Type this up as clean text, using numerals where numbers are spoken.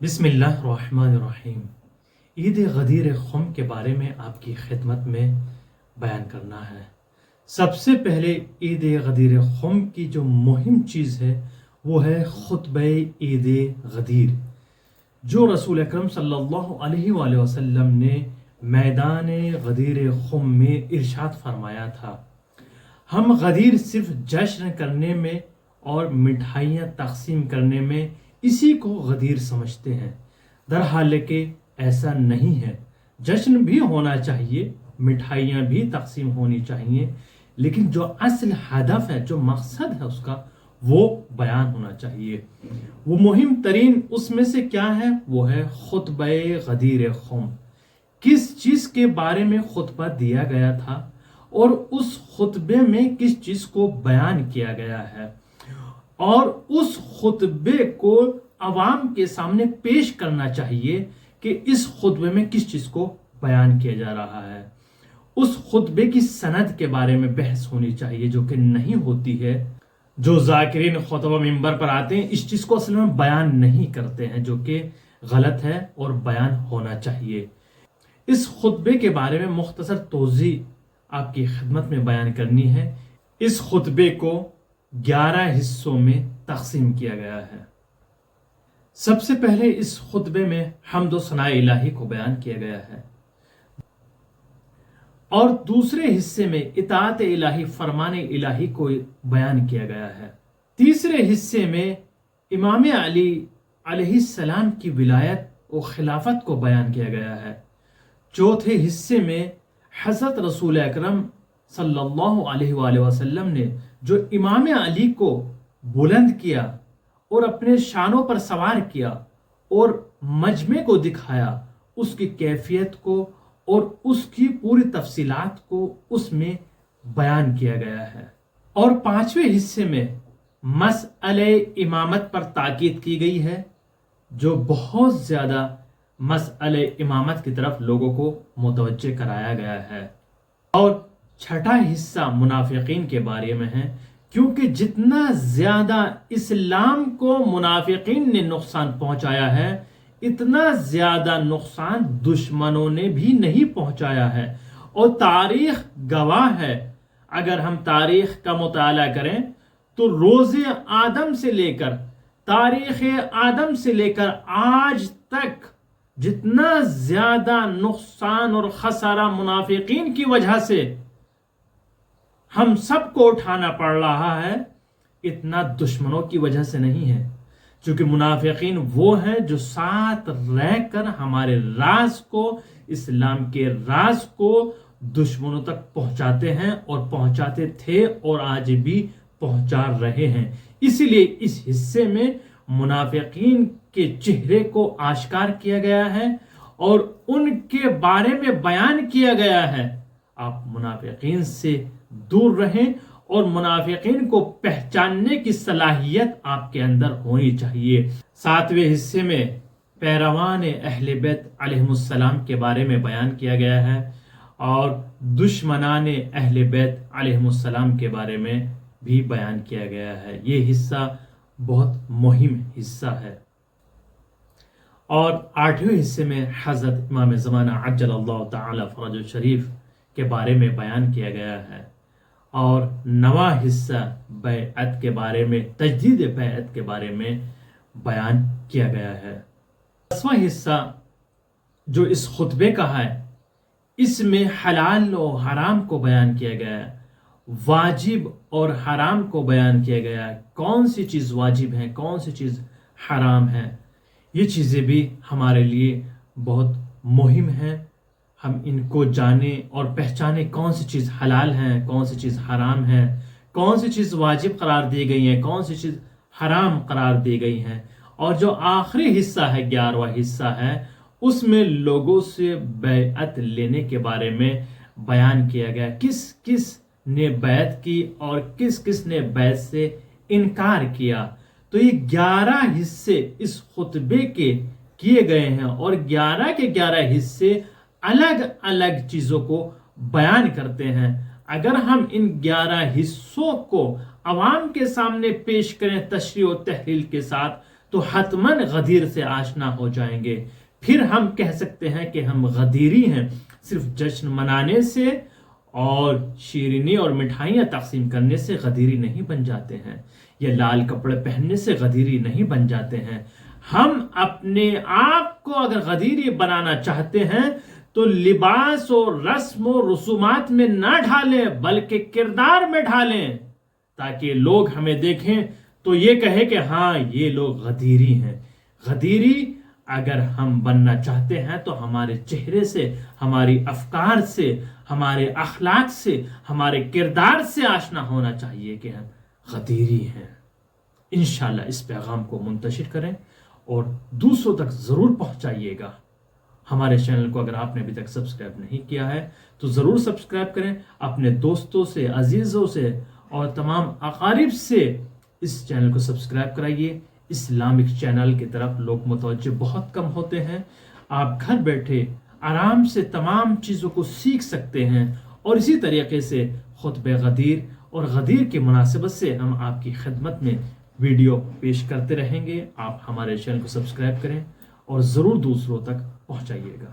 بسم اللہ الرحمن الرحیم۔ عید غدیر خم کے بارے میں آپ کی خدمت میں بیان کرنا ہے۔ سب سے پہلے عید غدیر خم کی جو مہم چیز ہے وہ ہے خطبہ عید غدیر، جو رسول اکرم صلی اللہ علیہ وآلہ وسلم نے میدان غدیر خم میں ارشاد فرمایا تھا۔ ہم غدیر صرف جشن کرنے میں اور مٹھائیاں تقسیم کرنے میں اسی کو غدیر سمجھتے ہیں، درحال کہ ایسا نہیں ہے۔ جشن بھی ہونا چاہیے، مٹھائیاں بھی تقسیم ہونی چاہیے، لیکن جو اصل ہدف ہے، جو مقصد ہے اس کا، وہ بیان ہونا چاہیے۔ وہ مہم ترین اس میں سے کیا ہے؟ وہ ہے خطبہ غدیر خم۔ کس چیز کے بارے میں خطبہ دیا گیا تھا اور اس خطبے میں کس چیز کو بیان کیا گیا ہے، اور اس خطبے کو عوام کے سامنے پیش کرنا چاہیے کہ اس خطبے میں کس چیز کو بیان کیا جا رہا ہے۔ اس خطبے کی سند کے بارے میں بحث ہونی چاہیے، جو کہ نہیں ہوتی ہے۔ جو ذاکرین خطبہ منبر پر آتے ہیں اس چیز کو اصل میں بیان نہیں کرتے ہیں، جو کہ غلط ہے اور بیان ہونا چاہیے۔ اس خطبے کے بارے میں مختصر توضیح آپ کی خدمت میں بیان کرنی ہے۔ اس خطبے کو 11 حصوں میں تقسیم کیا گیا ہے۔ سب سے پہلے اس خطبے میں حمد و ثناء الہی کو بیان کیا گیا ہے، اور دوسرے حصے میں اطاعت الہی، فرمان الہی کو بیان کیا گیا ہے۔ تیسرے حصے میں امام علی علیہ السلام کی ولایت و خلافت کو بیان کیا گیا ہے۔ چوتھے حصے میں حضرت رسول اکرم صلی اللہ علیہ وآلہ وسلم نے جو امام علی کو بلند کیا اور اپنے شانوں پر سوار کیا اور مجمع کو دکھایا، اس کی کیفیت کو اور اس کی پوری تفصیلات کو اس میں بیان کیا گیا ہے۔ اور پانچویں حصے میں مسئلہ امامت پر تاکید کی گئی ہے، جو بہت زیادہ مسئلہ امامت کی طرف لوگوں کو متوجہ کرایا گیا ہے۔ اور چھٹا حصہ منافقین کے بارے میں ہے، کیونکہ جتنا زیادہ اسلام کو منافقین نے نقصان پہنچایا ہے، اتنا زیادہ نقصان دشمنوں نے بھی نہیں پہنچایا ہے۔ اور تاریخ گواہ ہے، اگر ہم تاریخ کا مطالعہ کریں تو روز آدم سے لے کر، تاریخ آدم سے لے کر آج تک جتنا زیادہ نقصان اور خسارہ منافقین کی وجہ سے ہم سب کو اٹھانا پڑ رہا ہے، اتنا دشمنوں کی وجہ سے نہیں ہے، چونکہ منافقین وہ ہیں جو ساتھ رہ کر ہمارے راز کو، اسلام کے راز کو دشمنوں تک پہنچاتے ہیں، اور پہنچاتے تھے اور آج بھی پہنچا رہے ہیں۔ اسی لیے اس حصے میں منافقین کے چہرے کو آشکار کیا گیا ہے اور ان کے بارے میں بیان کیا گیا ہے۔ آپ منافقین سے دور رہیں، اور منافقین کو پہچاننے کی صلاحیت آپ کے اندر ہونی چاہیے۔ ساتویں حصے میں پیروان اہل بیت علیہم السلام کے بارے میں بیان کیا گیا ہے، اور دشمنان اہل بیت علیہم السلام کے بارے میں بھی بیان کیا گیا ہے۔ یہ حصہ بہت مہم حصہ ہے۔ اور آٹھویں حصے میں حضرت امام زمانہ عجل اللہ تعالی فرج شریف کے بارے میں بیان کیا گیا ہے، اور نواں حصہ بیعت کے بارے میں، تجدید بیعت کے بارے میں بیان کیا گیا ہے۔ 10واں حصہ جو اس خطبے کا ہے، اس میں حلال و حرام کو بیان کیا گیا ہے، واجب اور حرام کو بیان کیا گیا ہے، کون سی چیز واجب ہے، کون سی چیز حرام ہے۔ یہ چیزیں بھی ہمارے لیے بہت مہم ہیں، ہم ان کو جانیں اور پہچانیں، کون سی چیز حلال ہے، کون سی چیز حرام ہے، کون سی چیز واجب قرار دی گئی ہے، کون سی چیز حرام قرار دی گئی ہے۔ اور جو آخری حصہ ہے، 11واں حصہ ہے، اس میں لوگوں سے بیعت لینے کے بارے میں بیان کیا گیا، کس کس نے بیعت کی اور کس کس نے بیعت سے انکار کیا۔ تو یہ 11 حصے اس خطبے کے کیے گئے ہیں، اور 11 کے 11 حصے الگ الگ چیزوں کو بیان کرتے ہیں۔ اگر ہم ان 11 حصوں کو عوام کے سامنے پیش کریں تشریح و تحلیل کے ساتھ، تو حتماً غدیر سے آشنا ہو جائیں گے. پھر ہم کہہ سکتے ہیں کہ ہم غدیری ہیں. صرف جشن منانے سے اور شیرینی اور مٹھائیاں تقسیم کرنے سے غدیری نہیں بن جاتے ہیں، یا لال کپڑے پہننے سے غدیری نہیں بن جاتے ہیں. ہم اپنے آپ کو اگر غدیری بنانا چاہتے ہیں تو لباس اور رسم و رسومات میں نہ ڈھالیں بلکہ کردار میں ڈھالیں، تاکہ لوگ ہمیں دیکھیں تو یہ کہے کہ ہاں یہ لوگ غدیری ہیں. غدیری اگر ہم بننا چاہتے ہیں تو ہمارے چہرے سے، ہماری افکار سے، ہمارے اخلاق سے، ہمارے کردار سے آشنا ہونا چاہیے کہ ہم غدیری ہیں. انشاءاللہ اس پیغام کو منتشر کریں اور دوسروں تک ضرور پہنچائیے گا. ہمارے چینل کو اگر آپ نے ابھی تک سبسکرائب نہیں کیا ہے تو ضرور سبسکرائب کریں. اپنے دوستوں سے، عزیزوں سے اور تمام اقارب سے اس چینل کو سبسکرائب کرائیے. اسلامک چینل کی طرف لوگ متوجہ بہت کم ہوتے ہیں. آپ گھر بیٹھے آرام سے تمام چیزوں کو سیکھ سکتے ہیں، اور اسی طریقے سے خطبہ غدیر اور غدیر کی مناسبت سے ہم آپ کی خدمت میں ویڈیو پیش کرتے رہیں گے. آپ ہمارے چینل کو سبسکرائب کریں اور ضرور دوسروں تک پہنچائیے گا.